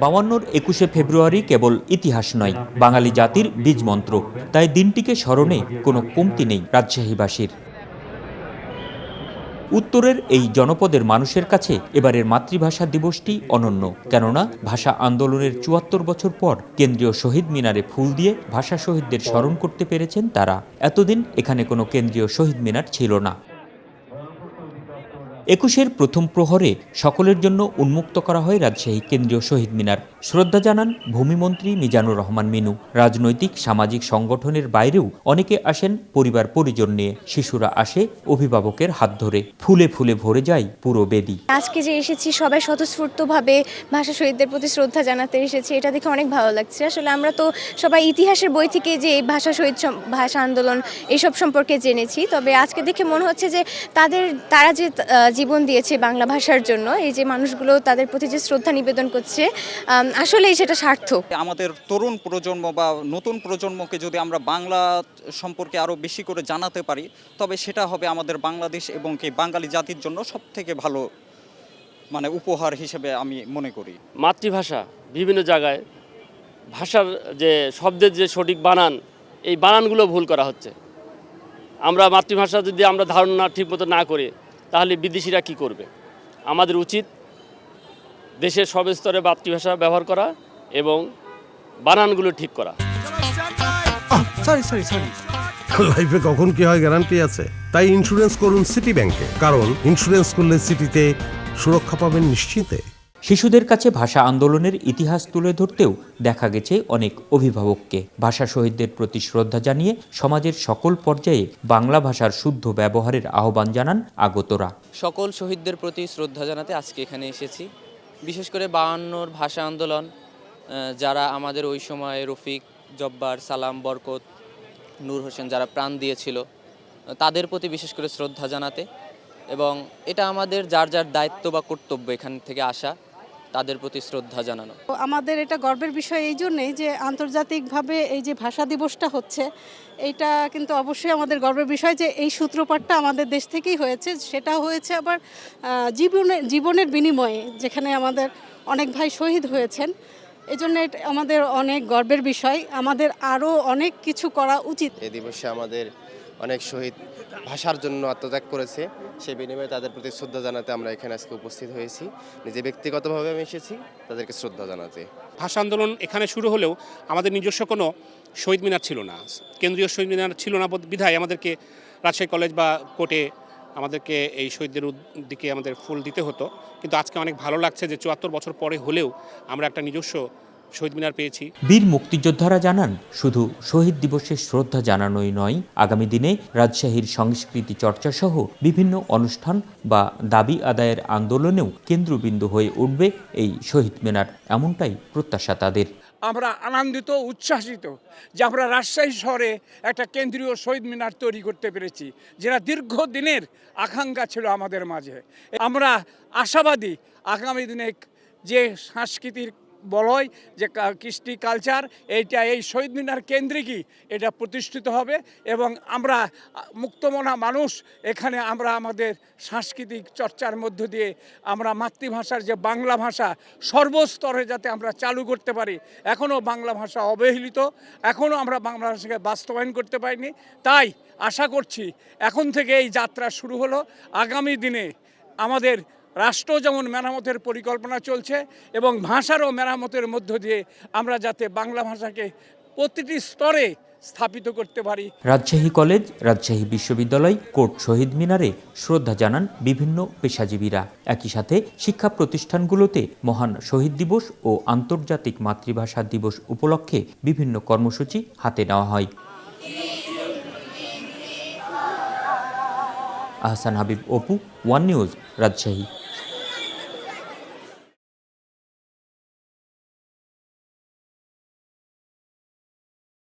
52 21শে ফেব্রুয়ারি কেবল ইতিহাস নয়, বাঙালি জাতির বীজমন্ত্র। তাই দিনটিকে স্মরণে কোনো কমতি নেই রাজশাহীবাসীর। উত্তরের এই জনপদের মানুষের কাছে এবারের মাতৃভাষা দিবসটি অনন্য, কেননা ভাষা আন্দোলনের ৭৪ বছর পর কেন্দ্রীয় শহীদ মিনারে ফুল দিয়ে ভাষা শহীদদের স্মরণ করতে পেরেছেন তারা। এতদিন এখানে কোনো কেন্দ্রীয় শহীদ মিনার ছিল না। ২১-এর প্রথম প্রহরে সকলের জন্য উন্মুক্ত করা হয় রাজশাহী কেন্দ্রীয় শহীদ মিনার। শ্রদ্ধা জানান ভূমিমন্ত্রী মিজানুর রহমান মিনু। রাজনৈতিক সামাজিক সংগঠনের বাইরেও অনেকে আসেন পরিবার পরিজন নিয়ে। শিশুরা আসে অভিভাবকের হাত ধরে। ফুলে ফুলে ভরে যায় পুরো বেদি। আজকে যে এসেছি সবাই স্বতঃস্ফূর্তভাবে ভাষা শহীদদের প্রতি শ্রদ্ধা জানাতে এসেছি, এটা দেখে অনেক ভালো লাগছে। আসলে আমরা তো সবাই ইতিহাসের বই থেকে যে ভাষা শহীদ ভাষা আন্দোলন এসব সম্পর্কে জেনেছি, তবে আজকে দেখে মনে হচ্ছে যে তারা যে জীবন দিয়েছে বাংলা ভাষার জন্য, এই যে মানুষগুলো তাদের প্রতি যে শ্রদ্ধা নিবেদন করছে, আসলেই সেটা সার্থক। আমাদের তরুণ প্রজন্ম বা নতুন প্রজন্মকে যদি আমরা বাংলা সম্পর্কে আরও বেশি করে জানাতে পারি, তবে সেটা হবে আমাদের বাংলাদেশ এবং কি বাঙালি জাতির জন্য সবথেকে ভালো উপহার হিসেবে আমি মনে করি। মাতৃভাষা বিভিন্ন জায়গায় ভাষার যে শব্দের যে সঠিক বানান, এই বানানগুলো ভুল করা হচ্ছে। আমরা মাতৃভাষা যদি আমরা ধারণা ঠিকমতো না করি, তাহলে বিদেশিরা কি করবে? আমাদের উচিত দেশের সব স্তরে মাতৃভাষা ব্যবহার করা এবং বানানগুলো ঠিক করা। লাইফে কখন কি হয় গ্যারান্টি আছে? তাই ইন্স্যুরেন্স করুন সিটি ব্যাংকে, কারণ ইন্স্যুরেন্স করলে সিটিতে সুরক্ষা পাবেন নিশ্চিন্তে। শিশুদের কাছে ভাষা আন্দোলনের ইতিহাস তুলে ধরতেও দেখা গেছে অনেক অভিভাবককে। ভাষা শহীদদের প্রতি শ্রদ্ধা জানিয়ে সমাজের সকল পর্যায়ে বাংলা ভাষার শুদ্ধ ব্যবহারের আহ্বান জানান আগতরা। সকল শহীদদের প্রতি শ্রদ্ধা জানাতে আজকে এখানে এসেছি। বিশেষ করে 52 ভাষা আন্দোলন যারা আমাদের ওই সময় রফিক, জব্বার, সালাম, বরকত, নূর হোসেন যারা প্রাণ দিয়েছিল, তাদের প্রতি বিশেষ করে শ্রদ্ধা জানাতে, এবং এটা আমাদের যার যার দায়িত্ব বা কর্তব্য এখান থেকে আসা, তাদের প্রতি শ্রদ্ধা জানানো। আমাদের এটা গর্বের বিষয় এই জন্যেই যে আন্তর্জাতিকভাবে এই যে ভাষা দিবসটা হচ্ছে, এইটা কিন্তু অবশ্যই আমাদের গর্বের বিষয় যে এই সূত্রপাতটা আমাদের দেশ থেকেই হয়েছে। সেটা হয়েছে আবার জীবনের বিনিময়ে, যেখানে আমাদের অনেক ভাই শহীদ হয়েছেন। এই জন্য আমাদের অনেক গর্বের বিষয়। আমাদের আরও অনেক কিছু করা উচিত। এই দিবসে আমাদের অনেক শহীদ ভাষার জন্য আত্মত্যাগ করেছে, সেই বিনিময়ে তাদের প্রতি শ্রদ্ধা জানাতে আমরা এখানে আজকে উপস্থিত হয়েছি। নিজে ব্যক্তিগতভাবে আমি এসেছি তাদেরকে শ্রদ্ধা জানাতে। ভাষা আন্দোলন এখানে শুরু হলেও আমাদের নিজস্ব কোনো শহীদ মিনার ছিল না, কেন্দ্রীয় শহীদ মিনার ছিল না বিধায় আমাদেরকে রাজশাহী কলেজ বা কোর্টে আমাদেরকে এই শহীদদের দিকে আমাদের ফুল দিতে হতো। কিন্তু আজকে অনেক ভালো লাগছে যে ৭৪ বছর পরে হলেও আমরা একটা নিজস্ব শহীদ মিনার পেয়েছি। বীর মুক্তিযোদ্ধারা জানান, শুধু শহীদ দিবসে শ্রদ্ধা জানানোই নয়, আগামী দিনে রাজশাহীর সংস্কৃতি চর্চা সহ বিভিন্ন অনুষ্ঠান বা দাবি আদায়ের আন্দোলনেও কেন্দ্রবিন্দু হয়ে উঠবে এই শহীদ মিনার, এমনটাই প্রত্যাশা তাদের। আমরা আনন্দিত, উচ্ছ্বাসিত যে আমরা রাজশাহী শহরে একটা কেন্দ্রীয় শহীদ মিনার তৈরি করতে পেরেছি, যেটা দীর্ঘদিনের আকাঙ্ক্ষা ছিল আমাদের মাঝে। আমরা আশাবাদী আগামী দিনে যে সাংস্কৃতিক বলয়, যে কৃষ্টি কালচার, এইটা এই শহীদ মিনার কেন্দ্রিকই এটা প্রতিষ্ঠিত হবে, এবং আমরা মুক্তমনা মানুষ এখানে আমরা আমাদের সাংস্কৃতিক চর্চার মধ্য দিয়ে আমরা মাতৃভাষার যে বাংলা ভাষা সর্বস্তরে যাতে আমরা চালু করতে পারি। এখনও বাংলা ভাষা অবহেলিত, এখনও আমরা বাংলা ভাষাকে বাস্তবায়ন করতে পারিনি। তাই আশা করছি এখন থেকে এই যাত্রা শুরু হলো, আগামী দিনে আমাদের রাষ্ট্র যেমন মেরামতের পরিকল্পনা চলছে এবং ভাষারও মেরামতের মধ্য দিয়ে আমরা যাতে বাংলা ভাষাকে প্রতিটি স্তরে স্থাপিত করতে পারি। রাজশাহী কলেজ, রাজশাহী বিশ্ববিদ্যালয়, কোর্ট, শহীদ মিনারে শ্রদ্ধা জানান বিভিন্ন পেশাজীবীরা। একই সাথে শিক্ষা প্রতিষ্ঠানগুলোতে মহান শহীদ দিবস ও আন্তর্জাতিক মাতৃভাষা দিবস উপলক্ষে বিভিন্ন কর্মসূচি হাতে নেওয়া হয়। Ahsan Habib, Apu, one news, Rajshahi.